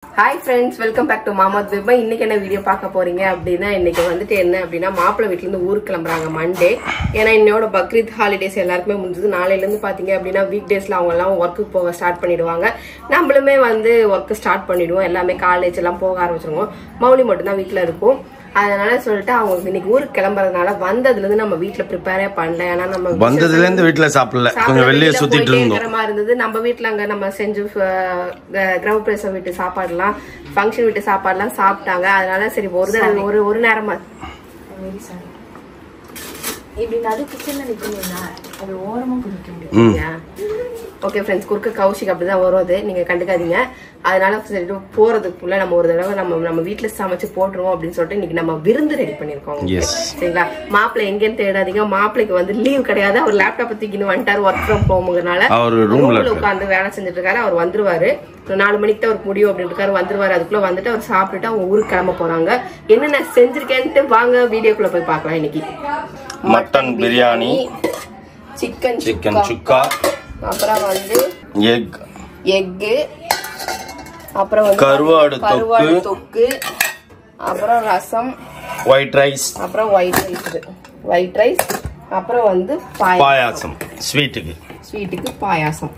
Hi friends, welcome back to Mama's Web. இன்னைக்கு என்ன video பார்க்க போறீங்க அப்படினா இன்னைக்கு வந்துட்டு என்ன அப்படினா மாப்பிள்ளை வீட்ல இருந்து ஊருக்கு கிளம்பறாங்க மண்டே. ஏனா இன்னையோட பக்ரீத் ஹாலிடேஸ் எல்லாருக்குமே முடிஞ்சது. நாளையில இருந்து பாத்தீங்க அப்படினா வீக் டேஸ்ல அவங்க எல்லாம் வர்க்கு போக ஸ்டார்ட் பண்ணிடுவாங்க. நம்மளுமே வந்து வர்க் ஸ்டார்ட் பண்ணிடுவோம். எல்லாமே காலேஜ் எல்லாம் போக ஆரம்பிச்சிருவோம். மௌலி மட்டும் தான் வீட்ல இருக்கும். அதனால சொல்லிட்டு அவங்க இன்னைக்கு ஊருக்கு கிளம்பறதுனால வந்ததுல இருந்து நம்ம வீட்ல ப்ரிப்பேரே பண்ணல. ஏனா நம்ம வந்ததுல இருந்து வீட்ல சாப்பிடல. கொஞ்சம் வெளிய சுத்திட்டு இருந்தோம். நம்ம வீட்ல அங்க நம்ம செஞ்சு கிரவுப்ரேச வீட்டு சாப்பாடுலாம் ஃபங்க்ஷன் வீட்டு சாப்பாடுலாம் சாப்பிட்டாங்க. அதனால சரி ஒரு நேரமா இப்படி நடு கிச்சன்ல நிக்கணும்னா அது ஓரமா குடிக்க முடியும். ஓகே ஃப்ரெண்ட்ஸ், குறுக்க கௌஷிக் அப்படிதான் வருவது, நீங்க கண்டுக்காதீங்க. அதனால சொல்லிட்டு போறதுக்குள்ள நம்ம ஒரு தடவை நம்ம வீட்டுல சமைச்சு போட்டுருவோம் அப்படின்னு சொல்லிட்டு இன்னைக்கு நம்ம விருந்து ரெடி பண்ணிருக்கோம். சரிங்களா? மாப்பிள்ளை எங்கேன்னு தேடாதீங்க. மாப்பிள்ளைக்கு வந்து லீவ் கிடையாது. அவர் லேப்டாப் தூக்கின்னு வந்துட்டாரு ஒர்க் ஃப்ரம் ஹோம்ங்கறனால. ரூம்ல உட்காந்து வேலை செஞ்சுட்டு இருக்காரு. அவர் வந்துருவாரு. 4 மணிக்கு தான் அவர் முடியும் அப்படின்னு இருக்காரு. வந்துருவாரு. அதுக்குள்ள வந்துட்டு அவர் சாப்பிட்டுட்டு அவங்க ஊருக்கு கிளம்ப போறாங்க. என்னென்ன செஞ்சிருக்கேன்ட்டு வாங்க வீடியோக்குள்ள போய் பார்க்கலாம். இன்னைக்கு மட்டன் பிரியாணி, சிக்கன் சுக்கா, அப்புறம் வந்து எக், அப்புறம் வந்து கருவாடு தொக்கு, அப்புறம் ரசம், ஒயிட் ரைஸ், அப்புறம் ஒயிட் ரைஸ், அப்புறம் வந்து பாயாசம், ஸ்வீட்டுக்கு பாயாசம்.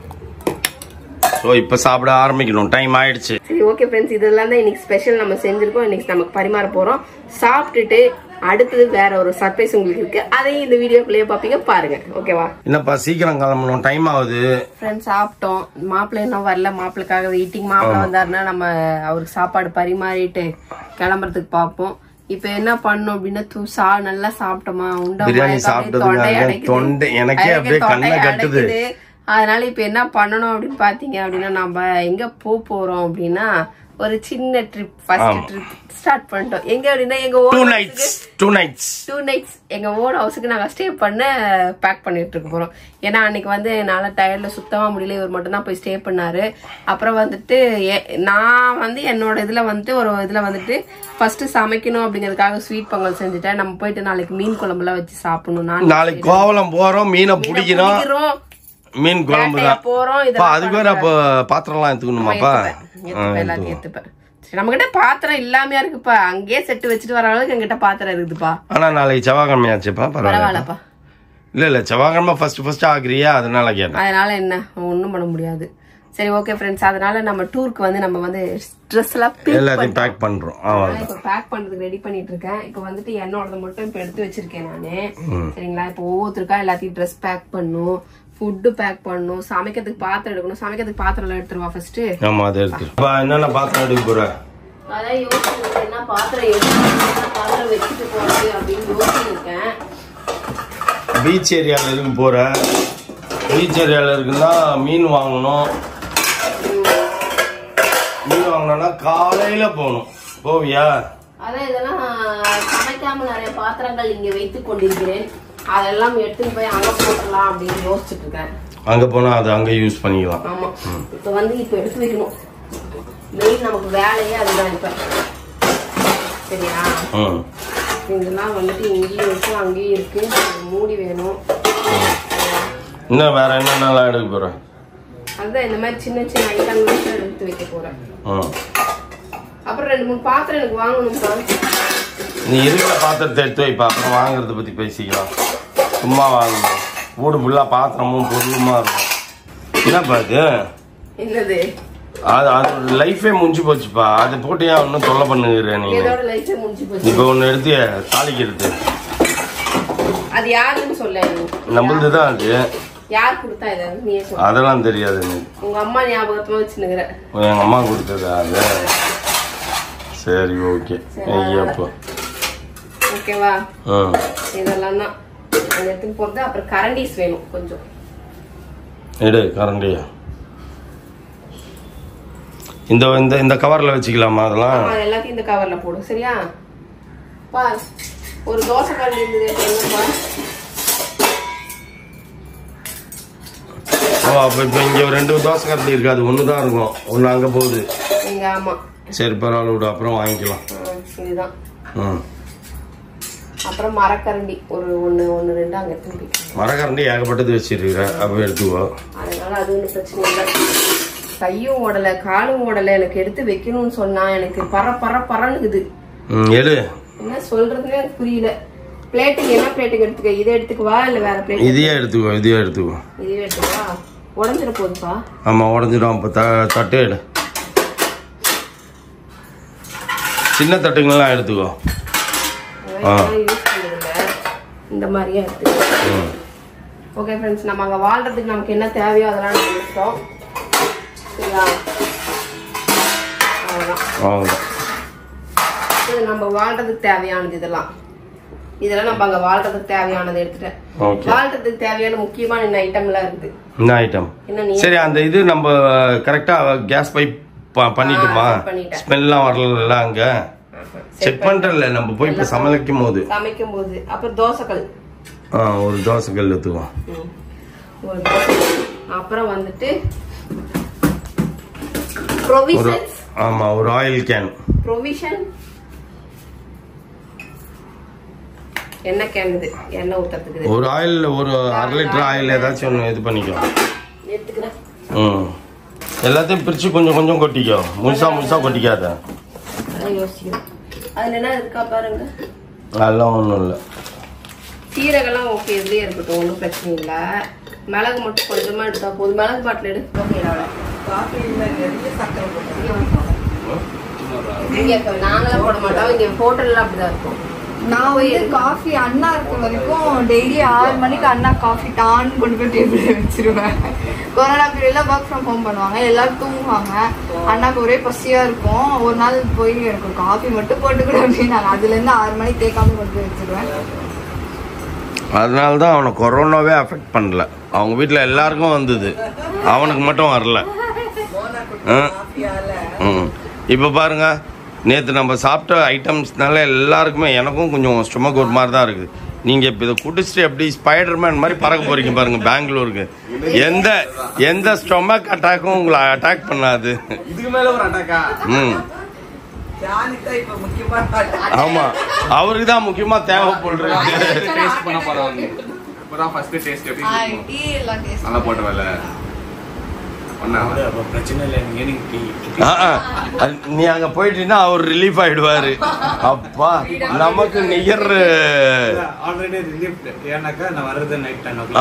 சோ இப்ப சாப்பிட ஆரம்பிக்கணும், டைம் ஆயிடுச்சு. சரி ஓகே ஃப்ரெண்ட்ஸ், இதெல்லாம் தான் இன்னைக்கு ஸ்பெஷல் நம்ம செஞ்சிருக்கோம். இன்னைக்கு நமக்கு பரிமாற போறோம். சாப்பிட்டுட்டு அடுத்தது வேற ஒரு சர்ப்ரைஸ் உங்களுக்கு இருக்கு. அதையும் இந்த வீடியோக்குள்ளேயே பாப்பீங்க, பாருங்க. ஓகேவா? என்னப்பா சீக்கிரம் கிளம்பணும், டைம் ஆகுது. ஃப்ரெண்ட்ஸ் சாப்பிட்டோம். மாப்பிள்ளை இன்னும் வரல. மாப்பிள்ளைக்காக வெயிட்டிங். மாப்பிள்ளை வந்தாருன்னா நம்ம அவருக்கு சாப்பாடு பரிமாறிட்டு கிளம்புறதுக்கு பார்ப்போம். இப்ப என்ன பண்ணோம் அப்படின்னா நல்லா சாப்பிட்டோமா, பிரியாணி சாப்பிட்டதுக்காக தொண்டை எனக்கே அப்படியே கண்ணை கட்டுது. அதனால இப்ப என்ன பண்ணணும் அப்படின்னு பாத்தீங்க அப்படின்னா நம்ம எங்க போறோம் அப்படின்னா ஒரு சின்ன ட்ரிப், ஃபர்ஸ்ட் ட்ரிப் ஸ்டார்ட் பண்ணிட்டோம். எங்க அப்படின்னா எங்க டூ நைட்ஸ் எங்க ஓன் ஹவுஸுக்கு நாங்க ஸ்டே பண்ண பேக் பண்ணிட்டு இருக்க போறோம். ஏன்னா அன்னைக்கு வந்து என்னால டயர்ட்ல சுத்தமா முடியல. இவர் மட்டும் தான் போய் ஸ்டே பண்ணாரு. அப்புறம் வந்துட்டு நான் வந்து என்னோட இதுல வந்துட்டு ஃபர்ஸ்ட் சமைக்கணும் அப்படிங்கறதுக்காக ஸ்வீட் பொங்கல் செஞ்சுட்டேன். நம்ம போயிட்டு நாளைக்கு மீன் குழம்புலாம் வச்சு சாப்பிடணும். நாளைக்கு கோவலம் போறோம், மீனை பிடிக்கிறோம், மீன் குழம்பு தான் போறோம். அதுக்கு வேற அப்ப பாத்திரம் எல்லாம் எடுத்துக்கணுமாப்பா? எல்லாத்தையும் எடுத்துப்பேன். நம்ம கிட்ட பாத்திரம் இல்லாமையா இருக்குப்பா. அங்கேயே செட்டு வச்சுட்டு வர அளவுக்கு எங்கிட்ட பாத்திரம் இருக்குதுப்பா. ஆனா நாளைக்கு செவ்வாய்க்கிழமையாச்சுப்பா. பரவாயில்லப்பா. இல்ல செவ்வாய்க்கிழமை ஃபர்ஸ்ட் ஆகுறியா, அதனால கேட்டேன். அதனால என்ன ஒண்ணும் பண்ண முடியாது. சரி ஓகே ஃப்ரெண்ட்ஸ், அதனால நம்ம டூருக்கு வந்து நம்ம வந்து ட்ரெஸ் எல்லாம் எல்லாத்தையும் பேக் பண்றோம். இப்ப பேக் பண்றதுக்கு ரெடி பண்ணிட்டு இருக்கேன். இப்ப வந்துட்டு என்னோடத மட்டும் இப்ப எடுத்து வச்சிருக்கேன் நானு. சரிங்களா? இப்ப ஒவ்வொருத்தருக்கா எல்லாத்தையும் ட்ரெஸ் பேக் பண்ணும், ஃபுட் பேக் பண்ணணும், சமைக்கிறதுக்கு பாத்திரம் எடுக்கணும். சமைக்கிறதுக்கு பாத்திரம் எல்லாம் எடுத்துருவா ஃபர்ஸ்ட். ஆமா, அதை எடுத்து. என்னென்ன பாத்திரம் எடுக்க போற? அதான் யோசிச்சு என்ன பாத்திரம் வச்சுட்டு போறது அப்படின்னு யோசிச்சிருக்கேன். பீச் ஏரியால இருக்கு போற. பீச் ஏரியால இருக்குன்னா மீன் வாங்கணும். மீன் வாங்கணும்னா காலையில போகணும். போவியா? அதான் இதெல்லாம் சமைக்காம நிறைய பாத்திரங்கள் இங்க வைத்துக் கொண்டிருக்கிறேன். அதெல்லாம் எடுத்துட்டு போய் அங்க போட்டலாம் அப்படின்னு யோசிச்சுட்டு இருக்கேன். அங்க போனா அது அங்க யூஸ் பண்ணிக்கலாம். ஆமா, இப்ப எடுத்து வைக்கணும். மெயின் நமக்கு வேலையே அதுதான் இப்ப. சரியா? இதெல்லாம் வந்துட்டு இங்கேயும் இருக்கு, அங்கேயும் இருக்கு. மூடி வேணும். இன்னும் வேற என்னென்னலாம் எடுக்க போற? அதுதான் இந்த மாதிரி சின்ன சின்ன ஐட்டங்கள் எடுத்து வைக்க போறேன். அப்புறம் 2-3 பாத்திரம் எனக்கு வாங்கணும்ப்பா. நீ இருக்கிற பாத்திரத்தை எடுத்து வைப்பா, அப்புறம் வாங்குறத பத்தி பேசிக்கலாம். சும்மா வாங்கணும். வீடு ஃபுல்லா பாத்திரமும் பொருளுமா இருக்கும். என்னப்பா இது? என்னது? அது லைஃபே முடிஞ்சு போச்சுப்பா. அது போட்டு ஏன் ஒன்னும் தொல்லை பண்ணுகிறேன் நீங்க? இப்ப ஒண்ணு எடுத்து தாளிக்கிறது. அது யாருன்னு சொல்ல? நம்மளதுதான். அது யார் கொடுத்தா? இதை நீ சொல்ல. அதெல்லாம் தெரியாது. உங்க அம்மா ஞாபகத்துல வச்சுனுக்குற. எங்க அம்மா கொடுத்தது அது. சரி ஓகே. ஐயப்பா ஓகேவா? இதெல்லாம் தான் எடுத்துன்னு போறது. அப்புறம் கரண்டிஸ் வேணும் கொஞ்சம். எடு கரண்டியா. இந்த கவர்ல வச்சுக்கலாமா? அதெல்லாம் எல்லாத்தையும் இந்த கவர்ல போடு. சரியா? பா ஒரு தோசை கரண்டி இருந்தது. அப்ப இங்க 2 தோசை கரண்டி இருக்கு. அது ஒண்ணுதான் இருக்கும். ஒண்ணு அங்க போகுது. ஆமா. சரி பரவாயில்ல விடு, அப்புறம் வாங்கிக்கலாம். இதுதான். அப்புறம் மரக்கரண்டி ஒரு 1-2 அங்க எடுத்து. மரக்கரண்டி ஏகப்பட்டது வச்சிருக்கிற. அப்ப எடுத்துவா. அதனால அது ஒன்றும் பிரச்சனை இல்லை. கையும் ஓடல காலும் ஓடல. எனக்கு எடுத்து வைக்கணும்னு சொன்னா எனக்கு பரன்னுக்குது. என்ன சொல்றதுன்னு எனக்கு புரியல. பிளேட்டுக்கு என்ன பிளேட்டுக்கு எடுத்துக்க? இதை எடுத்துக்குவா இல்ல வேற பிளேட்? இதையே எடுத்துக்கோ. உடஞ்சிட போகுதுப்பா. ஆமா உடஞ்சிடும். அப்ப தட்டு எடு. சின்ன தட்டுங்கெல்லாம் எடுத்துக்கோ. இந்த மாதிரியே எடுத்துக்கோ. ஓகே ஃப்ரெண்ட்ஸ், நம்ம அங்க வாழ்றதுக்கு நமக்கு என்ன தேவையோ அதெல்லாம் நம்ம எடுத்துட்டோம். சரியா? அவ்வளவுதான். இது நம்ம வாழ்றதுக்கு தேவையானது. இதெல்லாம் நம்ம அங்க வாழ்றதுக்கு தேவையானது எடுத்துட்டேன். வாழ்றதுக்கு தேவையான முக்கியமான ஐட்டம் எல்லாம் இருக்குது. என்ன ஐட்டம்? சரி, அந்த இது நம்ம கரெக்டா கேஸ் பைப் பண்ணிட்டுமா? ஸ்மெல்லாம் வரல அங்க? செக் பண்றல நம்ம போய் இப்ப சமைக்கும் போது. அப்புறம் தோசைக்கல். ஒரு தோசைக்கல் எடுத்துக்கோ. அப்புறம் வந்துட்டு ப்ரொவிஷன்ஸ். ஆமா, ஒரு ஆயில் கேன். ப்ரொவிஷன் என்ன கேனுது? எண்ணெய் ஊத்துறதுக்கு ஒரு ஆயில், ஒரு 1/2 லிட்டர் ஆயில் ஏதாச்சும் ஒன்று இது பண்ணிக்கோ. எடுத்துக்கிறேன். எல்லாத்தையும் பிரிச்சு கொஞ்சம் கொஞ்சம் கொட்டிக்கோ. முழுசா கொட்டிக்காத. யோசிக்கணும். அதுல என்ன இருக்கா பாருங்க. அதெல்லாம் ஒன்றும் இல்லை. சீரகெல்லாம் ஓகே, இதுலயே இருக்கட்டும், ஒன்றும் பிரச்சனை இல்லை. மிளகு மட்டும் கொஞ்சமா எடுத்தா போதும். மிளகு பாட்டில் எடு. நாங்களாம் போட மாட்டோம். இங்க ஹோட்டல்ல அப்படிதான் இருக்கும். நான் வந்து காஃபி அண்ணா இருக்க வரைக்கும் டெய்லி 6 மணிக்கு அண்ணா காஃபி டான் கொண்டு போய் டேபிள்ல வச்சிருவேன். கொரோனா பீரியட்ல ஒர்க் ஃப்ரம் ஹோம் பண்ணுவாங்க, எல்லாரும் தூங்குவாங்க. அண்ணாக்கு ஒரே பசியா இருக்கும். ஒரு நாள் போய் எனக்கு காஃபி மட்டும் போட்டுக்கூட அப்படின்னு அதுல இருந்து 6 மணிக்கு தேக்காம கொண்டு போய் வச்சிருவேன். அதனாலதான் அவனை கொரோனாவே அஃபெக்ட் பண்ணல. அவங்க வீட்டுல எல்லாருக்கும் வந்தது, அவனுக்கு மட்டும் வரல. இப்ப பாருங்க, நேற்று நம்ம சாப்பிட்ட ஐட்டம்ஸ்னால எல்லாருக்குமே, எனக்கும் கொஞ்சம் ஸ்டொமக் ஒரு மாதிரி தான் இருக்குது. நீங்க இப்ப இதை குடிச்சிட்டு எப்படி ஸ்பைடர்மேன் மாதிரி பறக்க போறீங்க பாருங்க பெங்களூருக்கு. எந்த ஸ்டொமக் அட்டாக்கும் உங்களை அட்டாக் பண்ணாது. இதுக்கு மேல ஒரு அட்டாக்கா? ஆமா, அவருக்கு தான் முக்கியமா தேவைப்படுறது. நீ அங்க போயிட்டீங்கன்னா அவர் ரிலீஃப் ஆயிடுவாரு. அப்பா நமக்கு நிகர்.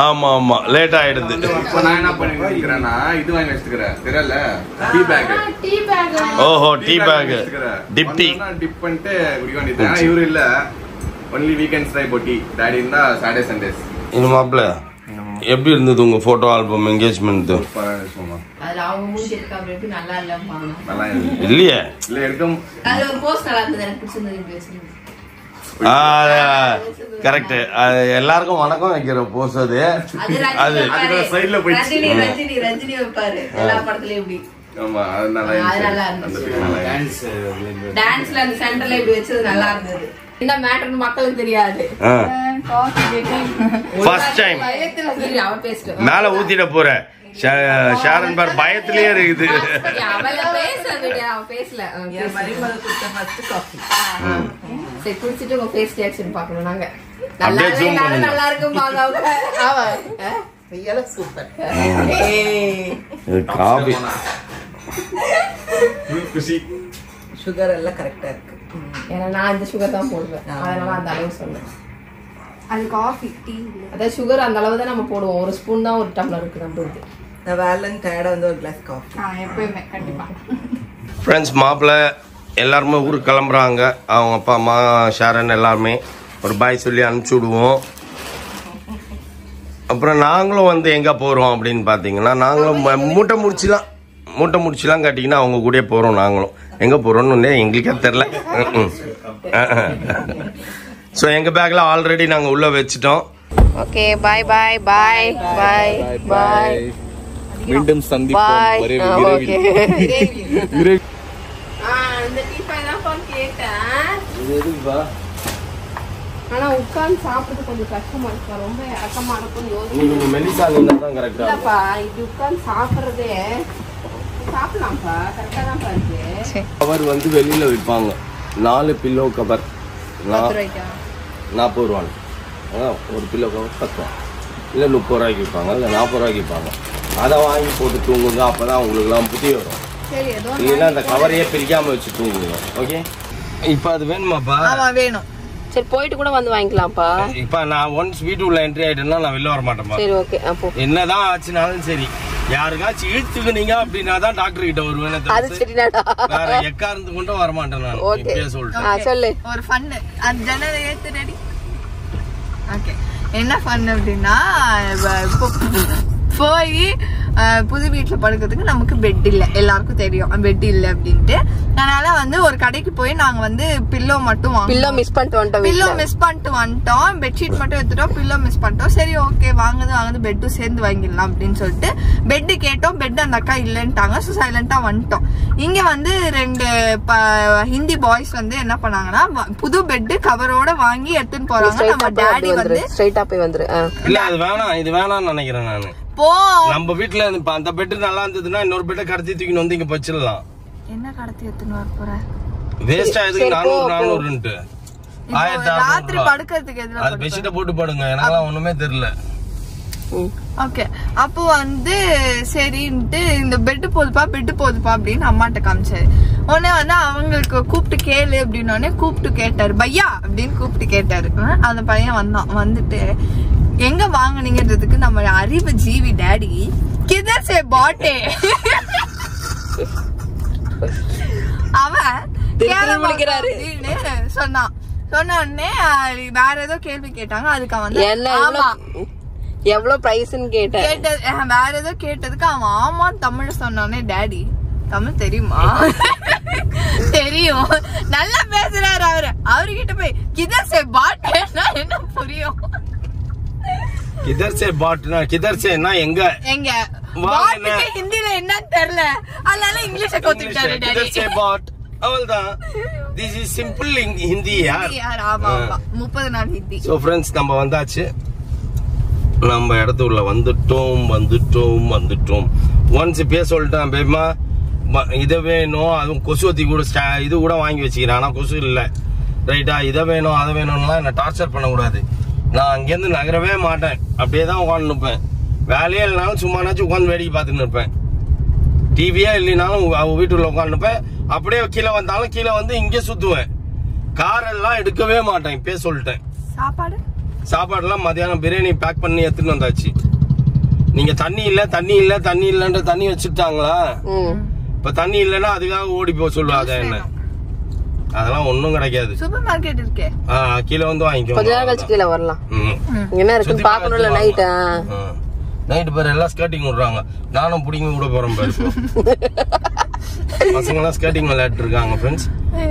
ஆமா ஆமா, லேட் ஆயிடுது. நான் என்ன பண்ணிக்கிறேன்னா இது வாங்கி வச்சுக்கிறேன். தெரியல, டீ பேக். ஓஹோ, டீ பேக். டிப் பண்ணிட்டு குடிக்க வேண்டியது. இவரு இல்ல, ஒன்லி வீக்கெண்ட்ஸ் தான் இப்போ டீ. டாடி இருந்தா சாட்டர்டே சண்டேஸ். இது மாப்பிள்ள எப்படி இருந்தது உங்க போட்டோ ஆல்பம் என்கேஜ்மெண்ட்? இல்லையே, கரெக்ட். எல்லாருக்கும் வணக்கம் வைக்கிற போஸ் அது. சைடுல போயிடுச்சு. என்ன மேட்டர்னு மக்களுக்கு தெரியாது. ஃபர்ஸ்ட் டைம் மேல ஊத்திட போற ஷாரன் பார் பயத்திலேயே இருக்குது. குடிச்சிட்டு உங்க ஃபேஸ் ரியாக்ஷன் பார்க்கணும். நாங்க நல்லா இருக்கும். Super coffee. சுகர் எல்லாம் கரெக்டா இருக்கு. ஏன்னா நான் இந்த சுகர் தான் போடுவேன், அதனால அந்த அளவு சொன்னேன். அது காஃபி டீ அதாவது சுகர் அந்த அளவு தான் நம்ம போடுவோம். ஒரு ஸ்பூன் தான் ஒரு டம்ளர் இருக்கு நம்மளுக்கு. நான் வேலன் டயர்டா வந்து ஒரு கிளாஸ் காஃபி எப்பவுமே கண்டிப்பா. ஃப்ரெண்ட்ஸ், மாப்பிள்ளை எல்லாருமே ஊருக்கு கிளம்புறாங்க. அவங்க அப்பா அம்மா ஷாரன் எல்லாருமே ஒரு பாய் சொல்லி அனுப்பிச்சி விடுவோம். அப்புறம் நாங்களும் வந்து எங்கே போகிறோம் அப்படின்னு பார்த்தீங்கன்னா, நாங்களும் மூட்டை முடிச்சுலாம் காட்டிங்கன்னா அவங்க கூட போகிறோம். நாங்களும் எங்கே போகிறோன்னு எங்களுக்கே தெரில. ஸோ எங்கள் பேக்கில் ஆல்ரெடி நாங்கள் உள்ளே வச்சுட்டோம். ஓகே, பாய் பாய் பாய் பாய் பாய். மீண்டும் சந்திப்போம். ஆனா உட்கார்ந்து சாப்பிடுறது கொஞ்சம் கஷ்டமா இருக்கு, ரொம்ப இறக்கமா இருக்கும். இல்லப்பா, இது உட்கார்ந்து சாப்பிடுறதே சாப்பிடலாம்ப்பா, கரெக்டா தான் இருக்கு. கவர் வந்து வெளியில விற்பாங்க. 4 பில்லோ கவர் 40 ரூபா. ஒரு பில்லோ கவர் 10 ரூபா, இல்லை 30 ரூபாய்க்கு விற்பாங்க, இல்லை 40 ரூபாய்க்கு விற்பாங்க. அதை வாங்கி போட்டு தூங்குங்க. அப்பதான் உங்களுக்குலாம் புத்தி வரும். சரி ஏதோ இல்லைன்னா அந்த கவரையே பிரிக்காம வச்சு தூங்குங்க. ஓகே, இப்போ அது வேணுமாப்பா? ஆமா வேணும். சரி போயிட்டு கூட வந்து வாங்கிக்கலாம்ப்பா. இப்போ நான் ஒன்ஸ் வீட்டுக்குள்ள என்ட்ரி ஆயிட்டேன்னா நான் வெளில வர மாட்டேன்ப்பா. சரி ஓகே. அப்போ என்னதான் ஆச்சுனாலும் சரி, யாருக்காச்சும் இழுத்துக்குனீங்க அப்படின்னா தான் டாக்டர் கிட்ட வருவேன். அது சரிடாடா. வேற எக்காருந்து கொண்டு வர மாட்டேன் நான். இப்படியே சொல்லிட்டேன். சொல்லு. ஒரு ஃபன்னு அந்த ஜன்னலை ஏத்து ரெடி. ஓகே, என்ன ஃபன் அப்படின்னா போய் புது வீட்டுல படுக்கிறதுக்கு நமக்கு பெட் இல்லை, எல்லாருக்கும் தெரியும் பெட் இல்லை அப்படின்ட்டு. அதனால வந்து ஒரு கடைக்கு போய் நாங்க வந்து பில்லோ மட்டும் பில்லோ மிஸ் பண்ணிட்டு வந்துட்டோம். பெட்ஷீட் மட்டும் எடுத்துட்டோம், பில்லோ மிஸ் பண்ணிட்டோம். சரி ஓகே வாங்குது பெட்டும் சேர்ந்து வாங்கிடலாம் அப்படின்னு சொல்லிட்டு பெட் கேட்டோம். பெட் அந்த அக்கா இல்லைன்ட்டாங்க. ஸோ சைலண்டா வந்துட்டோம். இங்க வந்து 2 ஹிந்தி பாய்ஸ் வந்து என்ன பண்ணாங்கன்னா புது பெட் கவரோட வாங்கி எடுத்துன்னு போறாங்க. நம்ம டாடி வந்து ஸ்ட்ரைட்டா போய் வந்துரு. இல்ல அது வேணாம், இது வேணாம்னு நினைக்கிறேன் நானு. நம்ம வீட்டுல அந்த பெட் நல்லா இருந்ததுன்னா இன்னொரு பெட்டை கடத்தி தூக்கி வந்து இங்க வச்சிடலாம். என்ன கடத்தி எடுத்துன்னு வர போற? வேஸ்ட் ஆயிடுது. 400 ராத்திரி படுக்கிறதுக்கு எதுல அது பெட்ஷீட்டை போட்டு படுங்க. எனக்கெல்லாம் ஒண்ணுமே தெரியல. ஓகே, அப்போ வந்து சரின்ட்டு இந்த பெட்டு போதுப்பா அப்படின்னு அம்மாட்ட காமிச்சாரு. உடனே வந்து அவங்களுக்கு கூப்பிட்டு கேளு அப்படின்னு கூப்பிட்டு கேட்டாரு. பையா அப்படின்னு கூப்பிட்டு கேட்டாரு. அந்த பையன் வந்துட்டு எங்க வாங்கினீங்கன்றதுக்கு நம்ம அறிவு ஜீவி டாடி கிதர் சே பாட்டே அவன் சொன்னான். சொன்ன உடனே வேற ஏதோ கேள்வி கேட்டாங்க. அதுக்கு அவன் வந்து எவ்வளவு பிரைஸ்ன்னு கேட்டது. வேற ஏதோ கேட்டதுக்கு அவன் ஆமா தமிழ் சொன்னானே. டாடி தமிழ் தெரியுமா? தெரியும், நல்லா பேசுறாரு. அவர்கிட்ட போய் கிதர் சே பாட்டேன்னா என்ன புரியும்? கிதர் சே பாட்னா கிதர் சேனா எங்க பாட்டுக்கு ஹிந்தில என்னன்னு தெரியல, அதனால இங்கிலீஷ் கத்துக்கிட்டாரு டாடி. கிதர் சே பாட் அவ்வளவுதான். திஸ் இஸ் சிம்பிள் ஹிந்தி யார். ஆமா 30 நாள் ஹிந்தி. சோ फ्रेंड्स நம்ம வந்தாச்சு. நம்ம இடத்துக்குள்ள வந்துட்டோம். ஒன்ஸ் இப்பயே சொல்லிட்டேன் பேபிமா இதை வேணும் அதுவும் கொசுவத்தி கூட இது கூட வாங்கி வச்சுக்கிறேன். ஆனா கொசு இல்லை ரைட்டா. இதை வேணும் அதை வேணும்லாம் என்ன டார்ச்சர் பண்ணக்கூடாது. நான் அங்கேருந்து நகரவே மாட்டேன். அப்படியே தான் உட்காந்து நிற்பேன். வேலையே இல்லைனாலும் சும்மானாச்சும் உட்காந்து வேடிக்கை பார்த்துன்னு இருப்பேன். டிவியே இல்லைனாலும் அவ வீட்டுக்குள்ள உட்காந்து நிற்பேன். அப்படியே கீழே வந்தாலும் கீழே வந்து இங்கே சுத்துவேன். காரெல்லாம் எடுக்கவே மாட்டேன். இப்பயே சொல்லிட்டேன். சாப்பாடுலாம் மதியானம் பிரியாணி பேக் பண்ணி எடுத்துன்னு வந்தாச்சு. நீங்க தண்ணி இல்லன்ற தண்ணி வச்சுட்டாங்களா? இப்ப தண்ணி இல்லைன்னா அதுக்காக ஓடி போக சொல்லுவாங்க. என்ன அதெல்லாம் ஒண்ணும் கிடைக்காது. சூப்பர் மார்க்கெட் இருக்கே, கீழே வந்து வாங்கிக்கோ. கொஞ்ச நேரம் கழிச்சு கீழே வரலாம். என்ன இருக்குன்னு பாக்கணும்ல. நைட் பேர் எல்லாம் ஸ்கேட்டிங் விடுறாங்க. நானும் பிடிங்க விட போறேன் பாரு. பசங்க எல்லாம் ஸ்கேட்டிங் விளையாட்டு இருக்காங்க ஃப்ரெண்ட்ஸ்.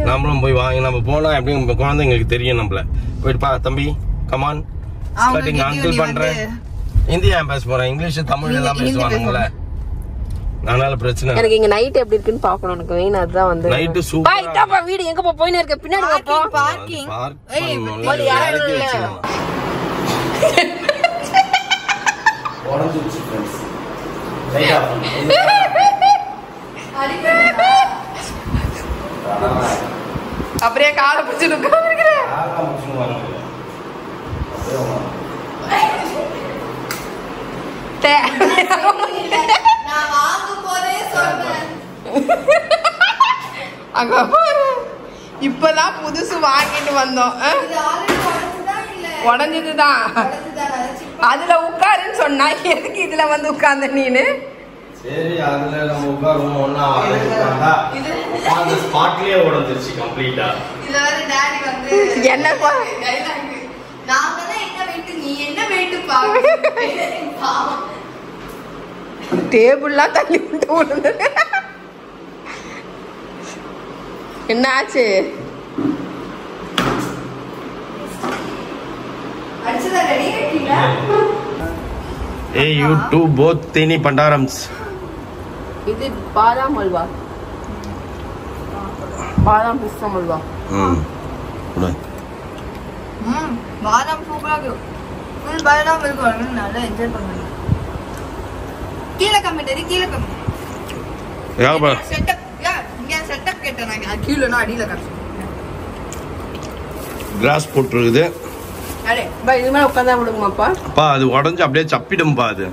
நம்மளும் போய் வாங்கி நம்ம போனா எப்படியும் குழந்தைங்களுக்கு தெரியும். நம்மள போயிட்டு பா தம்பி கமான் ஸ்கேட்டிங் அங்கிள் பண்றேன். ஹிந்தி ஏன் பேச போறேன், இங்கிலீஷ் தமிழ் எல்லாம் பேசுவானுங்களே. அதனால பிரச்சனை. எனக்கு இங்க நைட் எப்படி இருக்குன்னு பாக்கணும். எனக்கு மெயின் அதுதான் வந்து நைட் சூப்பரா இதாப்பா வீடு எங்க போயினே இருக்க பின்னாடி வாப்பா. பார்க்கிங் ஓடி யாரும் இல்ல. ஓரஞ்சுச்சு फ्रेंड्स. ரைட் ஆஃப் அப்படியே காலை பிடிச்சு உட்கார்ந்திருக்கேன். நான் வாங்கும் போதே சொன்னேன். அங்க பாரு, இப்பதான் புதுசு வாங்கிட்டு வந்தோம். உடஞ்சதுதான். அதுல உட்காருன்னு சொன்னா எதுக்கு இதுல வந்து உட்கார்ந்த நீனு? சரி அதுல நம்ம உட்காருவோம். ஒண்ணா உட்கார்ந்தா அந்த ஸ்பாட்லயே உடைஞ்சிருச்சு கம்ப்ளீட்டா. இதுல வந்து டாடி வந்து என்னப்பா நாங்க தான் என்ன வெயிட் நீ என்ன வெயிட் பாரு. டேபிள்லாம் தள்ளி விட்டு விடுது. என்ன ஆச்சு? அடிச்சதா ரெடி ஆயிட்டீங்களா? Hey you two both tini pandarams. இது பாதாம் அல்வா. பாதாம் பிஸ்தா அல்வா. பாதாம் சூப்பரா இருக்கு. ஃபுல் பாதாம் இருக்கு. நல்லா என்ஜாய் பண்ணுங்க. கீழ கமெண்டரி கீழ கமெண்ட். யாபா செட்டப் இங்க செட்டப் கேட்டேன். கீழனா அடியில காசு. கிளாஸ் போட்டுருக்குது. அடே பா இது மேல உட்கார்ந்தா விடுங்கப்பா. அப்பா அது உடைஞ்சு அப்படியே சப்பிடும்பா. அது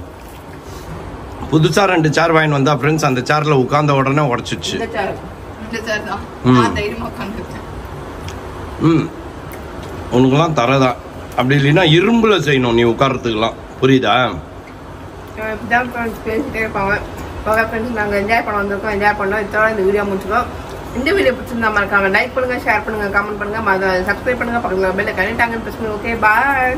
புதுசா 2 சேர் வாங்கிட்டு வந்தா ஃப்ரெண்ட்ஸ், அந்த சேர்ல உட்கார்ந்த உடனே உடச்சிச்சு. இந்த சேர் தான் நான் தைரியமா உட்காந்துருக்கேன். உனக்குலாம் தரதா, அப்படி இல்லைன்னா இரும்புல செய்யணும் நீ உட்கார்றதுக்குலாம், புரியுதா? இப்படிதான் ஃப்ரெண்ட்ஸ் பேசிட்டே இருப்பாங்க. ஓகே ஃப்ரெண்ட்ஸ், நாங்கள் என்ஜாய் பண்ண வந்திருக்கோம், என்ஜாய் பண்ணோம். இதோட இந்த வீடியோ முடிச்சுக்கோம். இந்த வீடியோ பிடிச்சிருந்தா மறக்காம லைக் பண்ணுங்க, ஷேர் பண்ணுங்க, கமெண்ட் பண்ணுங்க, சப்ஸ்கிரைப் பண்ணுங்க, பக்கத்துல பெல் ஐகானை டாங்கன்னு பிரஸ் பண்ணுங்க. Okay bye.